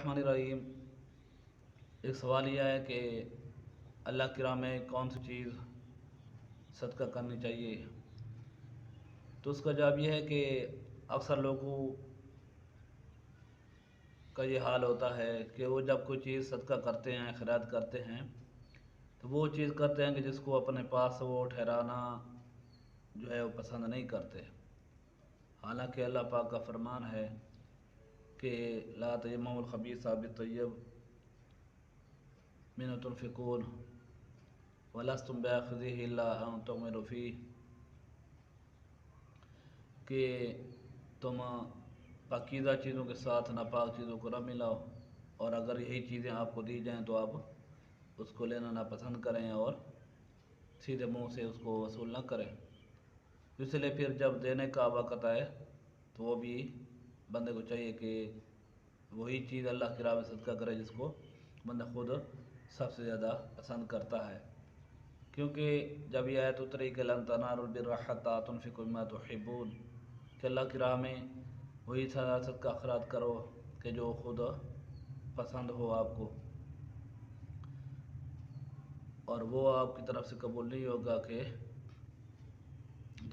बिस्मिल्लाहिर्रहमानिर्रहीम। एक सवाल यह है कि अल्लाह की राह में कौन सी चीज़ सदका करनी चाहिए। तो उसका जवाब यह है कि अक्सर लोगों का ये हाल होता है कि वो जब कोई चीज़ सदका करते हैं, खैरात करते हैं, तो वो चीज़ करते हैं कि जिसको अपने पास वो ठहराना जो है वो पसंद नहीं करते। हालांकि अल्लाह पाक का फरमान है कि ला तयम्ममुल खबीसा बित्तय्यब मिन्हु तुनफिकून वलस्तुम बिआखिज़िही इल्ला अन तुग़मिरू फ़ीह, कि तुम पाकीज़ा चीज़ों के साथ नापाक चीज़ों को न मिलाओ, और अगर यही चीज़ें आपको दी जाएं तो आप उसको लेना नापसंद करें और सीधे मुंह से उसको वसूल न करें। इसलिए फिर जब देने का वक़्त आए तो वो भी बंदे को चाहिए कि वही चीज़ अल्लाह की राह में सदका करे जिसको बंदा खुद सबसे ज़्यादा पसंद करता है। क्योंकि जब यह आयत उतरी कि लन तनालुल बिर्रा हत्ता तुनफिकू मिम्मा तुहिब्बून, कि अल्लाह की राह में वही सदका खैरात करो कि जो खुद पसंद हो आपको, और वो आपकी तरफ से कबूल नहीं होगा कि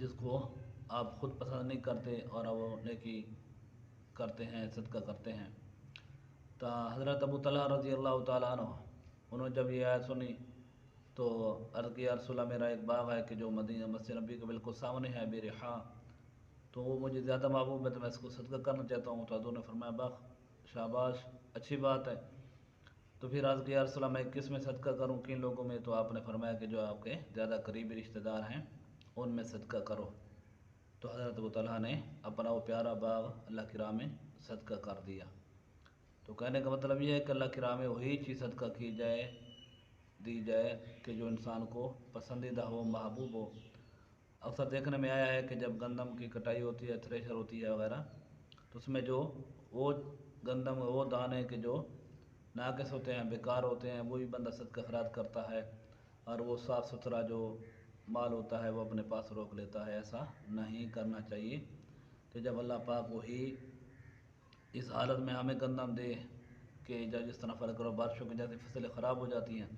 जिसको आप खुद पसंद नहीं करते और वो नेकी करते हैं, सदका करते हैं। तो हज़रत अबू तलहा रज़ी अल्लाह तआला अन्हु, उन्होंने जब ये आयत सुनी तो अर्ज़ किया, रसूलल्लाह मेरा एक बाग है कि जो मदीना मस्जिद नबी के बिल्कुल सामने है, बेरिहा, तो वो मुझे ज़्यादा महबूब है, तो मैं इसको सदका करना चाहता हूँ। तो हज़रत ने फरमाया वाह, शाबाश, अच्छी बात है। तो फिर अर्ज़ किया, रसूलल्लाह मैं किस में सदका करूँ, किन लोगों में? तो आपने फरमाया कि जो आपके ज़्यादा करीबी रिश्तेदार हैं उनमें सदका करो। तो हज़रत अबू तलहा ने अपना वो प्यारा बाग अल्लाह की राह में सदका कर दिया। तो कहने का मतलब ये है कि अल्लाह की राह में वही चीज़ सदका की जाए, दी जाए कि जो इंसान को पसंदीदा हो, महबूब हो। अक्सर देखने में आया है कि जब गंदम की कटाई होती है, थ्रेशर होती है वगैरह, तो उसमें जो वो गंदम, वो दाने के जो नाकिस होते हैं, बेकार होते हैं, वो भी बंदा सदका खैरात करता है, और वो साफ़ सुथरा जो माल होता है वो अपने पास रोक लेता है। ऐसा नहीं करना चाहिए। तो जब अल्लाह पाक वही इस हालत में हमें गंदम दे कि जब जिस तरह फ़र्क करो बारिशों की जैसे फसलें ख़राब हो जाती हैं,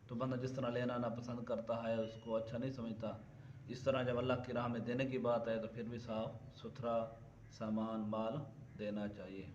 तो बंदा जिस तरह लेना ना पसंद करता है, उसको अच्छा नहीं समझता, इस तरह जब अल्लाह की राह में देने की बात है तो फिर भी साफ़ सुथरा सामान माल देना चाहिए।